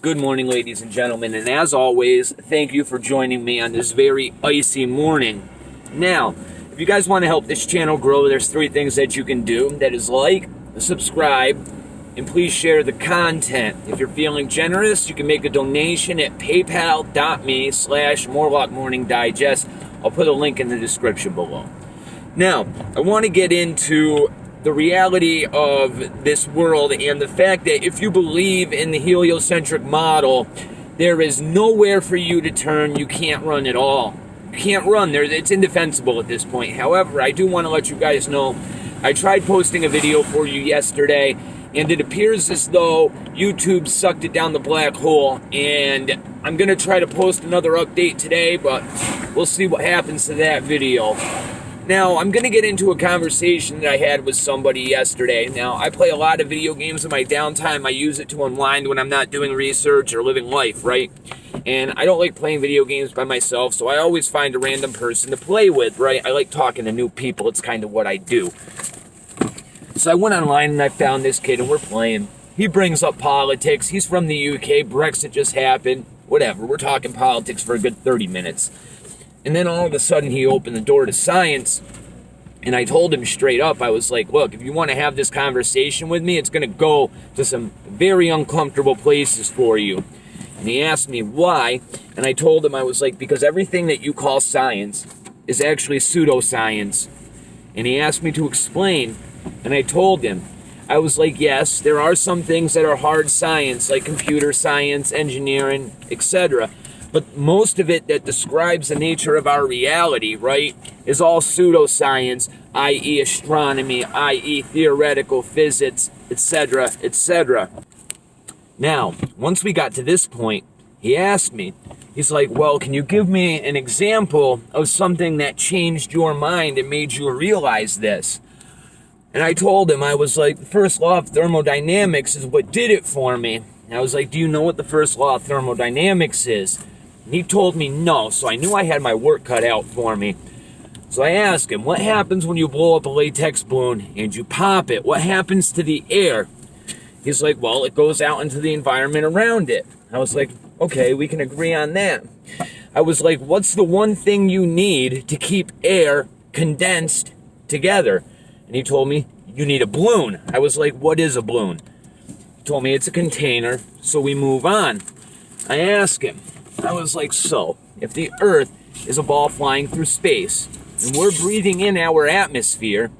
Good morning, ladies and gentlemen, and as always, thank you for joining me on this very icy morning. Now, if you guys want to help this channel grow, there's 3 things that you can do. That is like, subscribe, and please share the content. If you're feeling generous, you can make a donation at paypal.me/MorlockMorningDigest. I'll put a link in the description below. Now, I want to get into the reality of this world and the fact that if you believe in the heliocentric model, there is nowhere for you to turn. You can't run at all. You can't run. It's indefensible at this point. However, I do want to let you guys know, I tried posting a video for you yesterday, and it appears as though YouTube sucked it down the black hole, and I'm going to try to post another update today, but we'll see what happens to that video. Now, I'm going to get into a conversation that I had with somebody yesterday. Now, I play a lot of video games in my downtime. I use it to unwind when I'm not doing research or living life, right? And I don't like playing video games by myself, so I always find a random person to play with, right? I like talking to new people. It's kind of what I do. So I went online and I found this kid and we're playing. He brings up politics. He's from the UK. Brexit just happened. Whatever. We're talking politics for a good 30 minutes. And then all of a sudden, he opened the door to science, and I told him straight up, I was like, look, if you want to have this conversation with me, it's going to go to some very uncomfortable places for you. And he asked me why, and I told him, I was like, because everything that you call science is actually pseudoscience. And he asked me to explain, and I told him, I was like, yes, there are some things that are hard science, like computer science, engineering, etc., but most of it that describes the nature of our reality, right, is all pseudoscience, i.e. astronomy, i.e. theoretical physics, etc., etc. Now, once we got to this point, he asked me, he's like, well, can you give me an example of something that changed your mind and made you realize this? And I told him, I was like, the first law of thermodynamics is what did it for me. And I was like, do you know what the first law of thermodynamics is? And he told me no, so I knew I had my work cut out for me. So I asked him, what happens when you blow up a latex balloon and you pop it? What happens to the air? He's like, well, it goes out into the environment around it. I was like, okay, we can agree on that. I was like, what's the one thing you need to keep air condensed together? And he told me, you need a balloon. I was like, what is a balloon? He told me it's a container, so we move on. I asked him, I was like, so, if the Earth is a ball flying through space, and we're breathing in our atmosphere,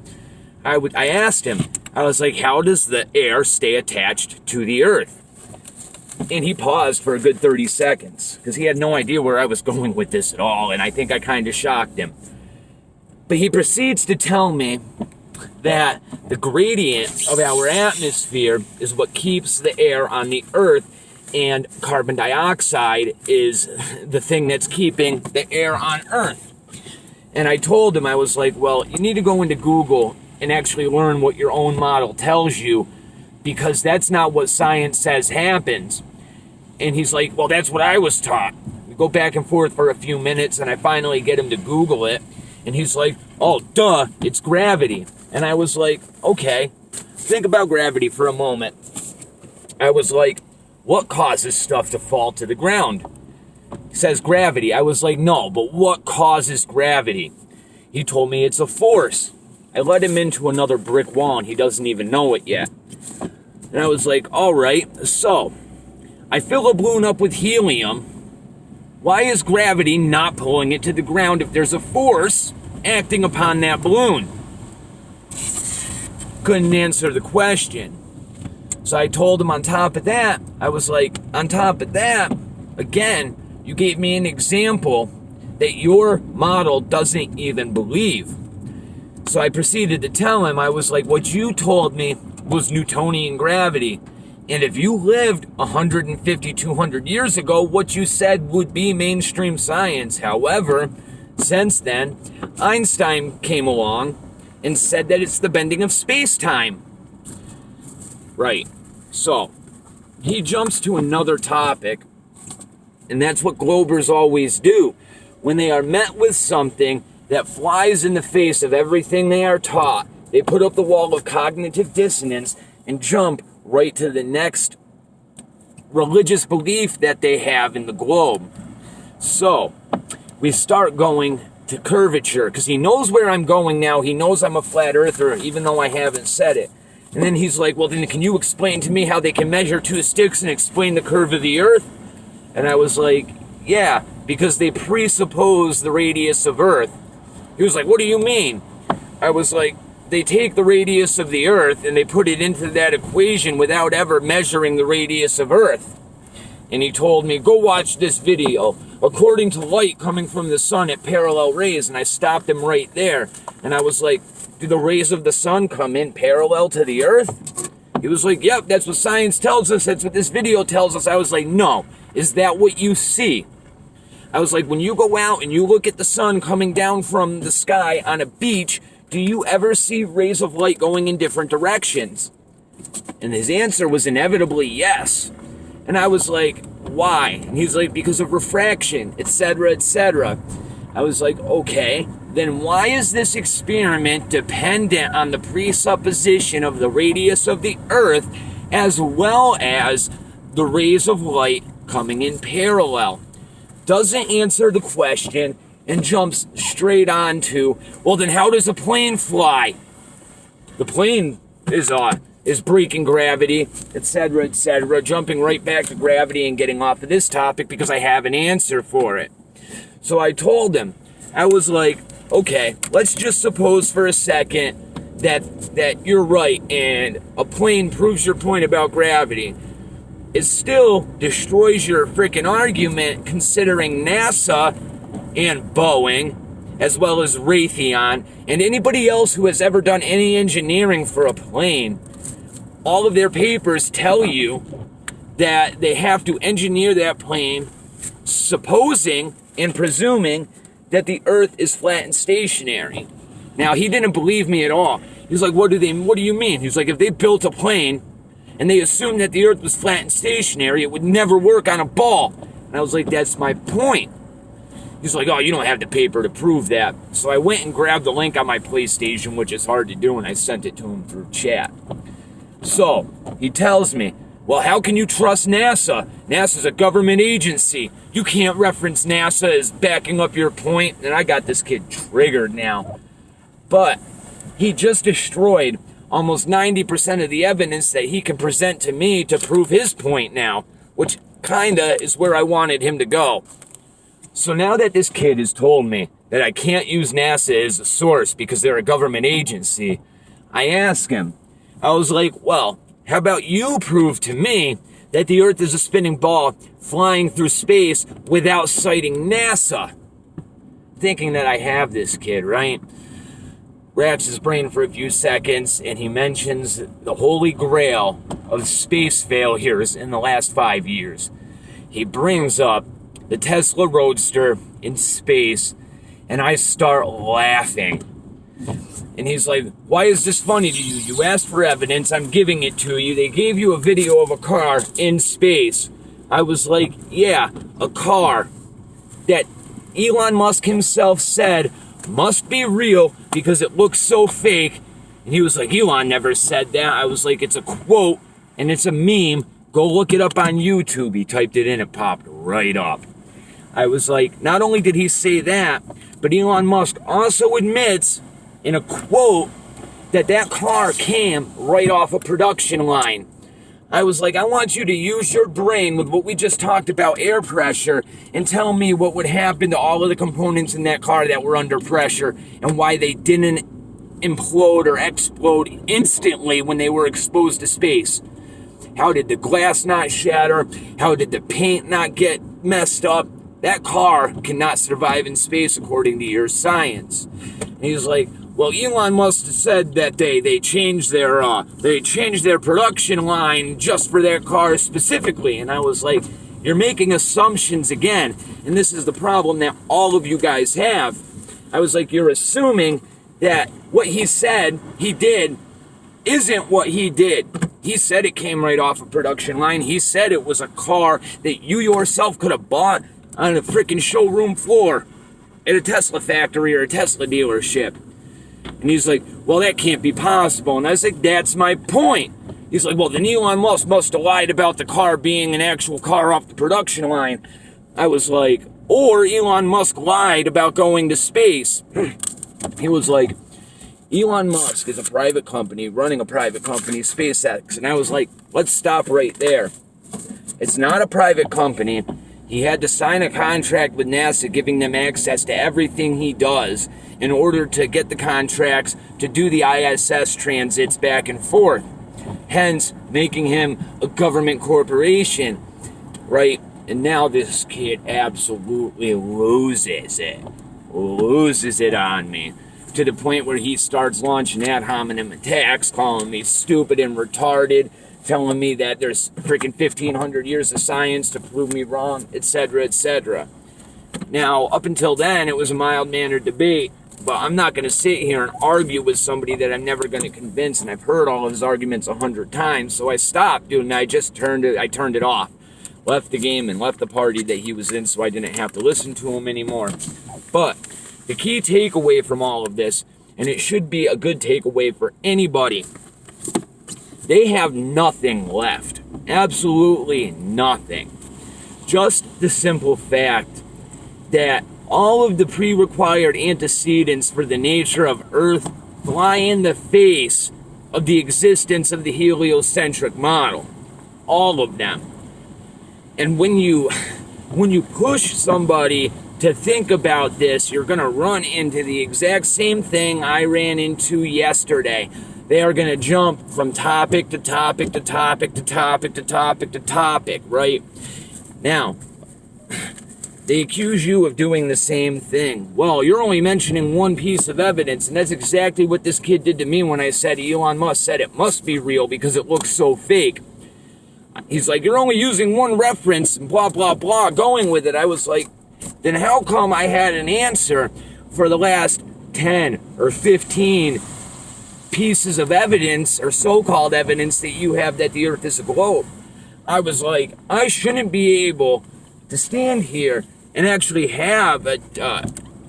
I asked him, I was like, how does the air stay attached to the Earth? And he paused for a good 30 seconds, because he had no idea where I was going with this at all, and I think I kind of shocked him. But he proceeds to tell me that the gradient of our atmosphere is what keeps the air on the Earth, and carbon dioxide is the thing that's keeping the air on Earth. And I told him, I was like, well, you need to go into Google and actually learn what your own model tells you, because that's not what science says happens. And he's like, well, that's what I was taught. We go back and forth for a few minutes, and I finally get him to Google it. And he's like, oh, duh, it's gravity. And I was like, okay, think about gravity for a moment. I was like, what causes stuff to fall to the ground? He says gravity. I was like, no, but what causes gravity? He told me it's a force. I led him into another brick wall, and he doesn't even know it yet. And I was like, all right, so I fill a balloon up with helium. Why is gravity not pulling it to the ground if there's a force acting upon that balloon? Couldn't answer the question. So I told him on top of that, I was like, on top of that, again, you gave me an example that your model doesn't even believe. So I proceeded to tell him, I was like, what you told me was Newtonian gravity. And if you lived 150, 200 years ago, what you said would be mainstream science. However, since then, Einstein came along and said that it's the bending of space-time. Right. So, he jumps to another topic, and that's what Globers always do. When they are met with something that flies in the face of everything they are taught, they put up the wall of cognitive dissonance and jump right to the next religious belief that they have in the globe. So we start going to Curvature, because he knows where I'm going now. He knows I'm a flat earther, even though I haven't said it. And then he's like, well, then can you explain to me how they can measure two sticks and explain the curve of the earth? And I was like, yeah, because they presuppose the radius of Earth. He was like, what do you mean? I was like, they take the radius of the Earth and they put it into that equation without ever measuring the radius of Earth. And he told me, go watch this video. According to light coming from the sun at parallel rays. And I stopped him right there. And I was like, do the rays of the sun come in parallel to the Earth? He was like, yep, that's what science tells us. That's what this video tells us. I was like, no. Is that what you see? I was like, when you go out and you look at the sun coming down from the sky on a beach, do you ever see rays of light going in different directions? And his answer was inevitably yes. And I was like, why? And he's like, because of refraction, etc., etc. I was like, okay, then why is this experiment dependent on the presupposition of the radius of the Earth as well as the rays of light coming in parallel? Doesn't answer the question and jumps straight on to, well, then how does a plane fly? The plane is breaking gravity, etc., etc., jumping right back to gravity and getting off of this topic because I have an answer for it. So I told him, I was like, okay, let's just suppose for a second that you're right and a plane proves your point about gravity. It still destroys your freaking argument, considering NASA and Boeing, as well as Raytheon, and anybody else who has ever done any engineering for a plane, all of their papers tell you that they have to engineer that plane supposing and presuming that the Earth is flat and stationary. Now, he didn't believe me at all. He's like, what do you mean? He's like, if they built a plane and they assumed that the Earth was flat and stationary, it would never work on a ball. And I was like, that's my point. He's like, oh, you don't have the paper to prove that. So I went and grabbed the link on my PlayStation, which is hard to do, and I sent it to him through chat. So he tells me, well, how can you trust NASA? NASA's a government agency. You can't reference NASA as backing up your point. And I got this kid triggered now. But he just destroyed almost 90% of the evidence that he can present to me to prove his point now, which kinda is where I wanted him to go. So now that this kid has told me that I can't use NASA as a source because they're a government agency, I asked him, I was like, well, how about you prove to me that the Earth is a spinning ball flying through space without citing NASA? Thinking that I have this kid, right? Rats his brain for a few seconds, and he mentions the holy grail of space failures in the last 5 years. He brings up the Tesla Roadster in space, and I start laughing. And he's like, why is this funny to you? You asked for evidence, I'm giving it to you. They gave you a video of a car in space. I was like, yeah, a car that Elon Musk himself said must be real because it looks so fake. And he was like, Elon never said that. I was like, it's a quote and it's a meme. Go look it up on YouTube. He typed it in, it popped right up. I was like, not only did he say that, but Elon Musk also admits in a quote that that car came right off a production line. I was like, I want you to use your brain with what we just talked about, air pressure, and tell me what would happen to all of the components in that car that were under pressure and why they didn't implode or explode instantly when they were exposed to space. How did the glass not shatter? How did the paint not get messed up? That car cannot survive in space according to your science. And he's like, well, Elon Musk said that they changed their production line just for that car specifically. And I was like, you're making assumptions again. And this is the problem that all of you guys have. I was like, you're assuming that what he said he did isn't what he did. He said it came right off a production line. He said it was a car that you yourself could have bought on a freaking showroom floor at a Tesla factory or a Tesla dealership. And he's like, well, that can't be possible. And I was like, that's my point. He's like, well, then Elon Musk must have lied about the car being an actual car off the production line. I was like, or Elon Musk lied about going to space. He was like, Elon Musk is a private company, running a private company, SpaceX. And I was like, let's stop right there. It's not a private company. He had to sign a contract with NASA giving them access to everything he does in order to get the contracts to do the ISS transits back and forth. Hence, making him a government corporation, right? And now this kid absolutely loses it on me. To the point where he starts launching ad hominem attacks, calling me stupid and retarded, telling me that there's freaking 1,500 years of science to prove me wrong, etc., etc. Now, up until then, it was a mild-mannered debate, but I'm not going to sit here and argue with somebody that I'm never going to convince, and I've heard all of his arguments 100 times, so I stopped, dude, and I turned it off. Left the game and left the party that he was in so I didn't have to listen to him anymore. But the key takeaway from all of this, and it should be a good takeaway for anybody, they have nothing left. Absolutely nothing. Just the simple fact that all of the pre-required antecedents for the nature of Earth fly in the face of the existence of the heliocentric model. All of them. And when you push somebody to think about this, you're going to run into the exact same thing I ran into yesterday. They are going to jump from topic to topic to topic to topic to topic to topic, right? Now, they accuse you of doing the same thing. Well, you're only mentioning one piece of evidence, and that's exactly what this kid did to me when I said Elon Musk said it must be real because it looks so fake. He's like, you're only using one reference and blah, blah, blah, going with it. I was like, then how come I had an answer for the last 10 or 15 pieces of evidence or so-called evidence that you have that the Earth is a globe? I was like, I shouldn't be able to stand here and actually have an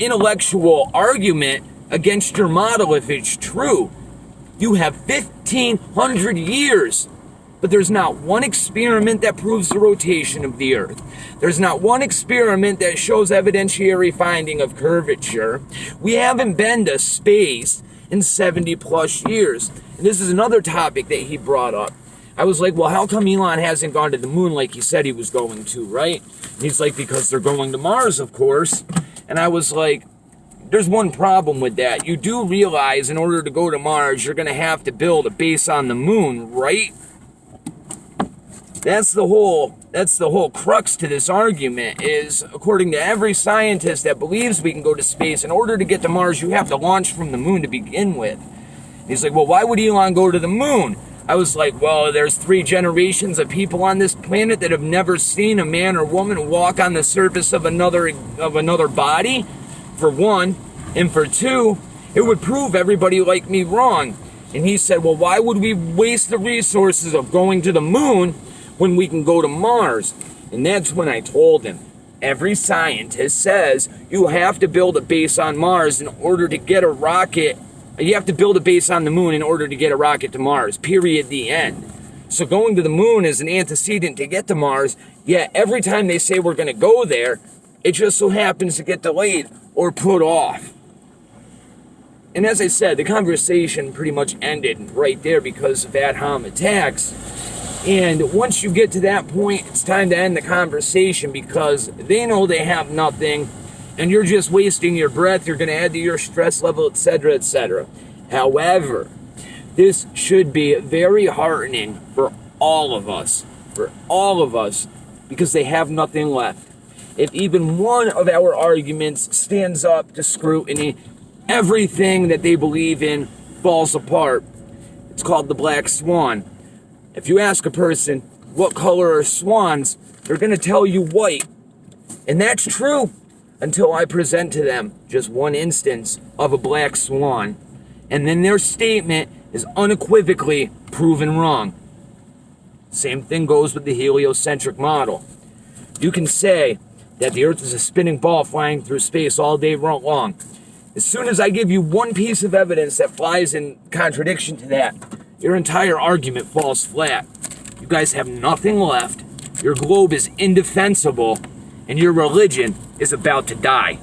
intellectual argument against your model if it's true. You have 1,500 years. But there's not one experiment that proves the rotation of the Earth. There's not one experiment that shows evidentiary finding of curvature. We haven't been to space in 70 plus years. And this is another topic that he brought up. I was like, well, how come Elon hasn't gone to the moon like he said he was going to, right? And he's like, because they're going to Mars, of course. And I was like, there's one problem with that. You do realize in order to go to Mars, you're going to have to build a base on the moon, right? That's the whole crux to this argument is, according to every scientist that believes we can go to space, in order to get to Mars, you have to launch from the moon to begin with. And he's like, well, why would Elon go to the moon? I was like, well, there's 3 generations of people on this planet that have never seen a man or woman walk on the surface of another body, for one. And for 2, it would prove everybody like me wrong. And he said, well, why would we waste the resources of going to the moon when we can go to Mars? And that's when I told him, every scientist says you have to build a base on Mars in order to get a rocket. You have to build a base on the moon in order to get a rocket to Mars, period, the end. So going to the moon is an antecedent to get to Mars, yet every time they say we're going to go there, it just so happens to get delayed or put off. And as I said, the conversation pretty much ended right there because of ad hom attacks. And once you get to that point, it's time to end the conversation because they know they have nothing and you're just wasting your breath. You're going to add to your stress level, etc., etc. However, this should be very heartening for all of us, because they have nothing left. If even one of our arguments stands up to scrutiny, everything that they believe in falls apart. It's called the black swan. If you ask a person, what color are swans, they're going to tell you white. And that's true until I present to them just one instance of a black swan. And then their statement is unequivocally proven wrong. Same thing goes with the heliocentric model. You can say that the Earth is a spinning ball flying through space all day long. As soon as I give you one piece of evidence that flies in contradiction to that, your entire argument falls flat. You guys have nothing left, your globe is indefensible, and your religion is about to die.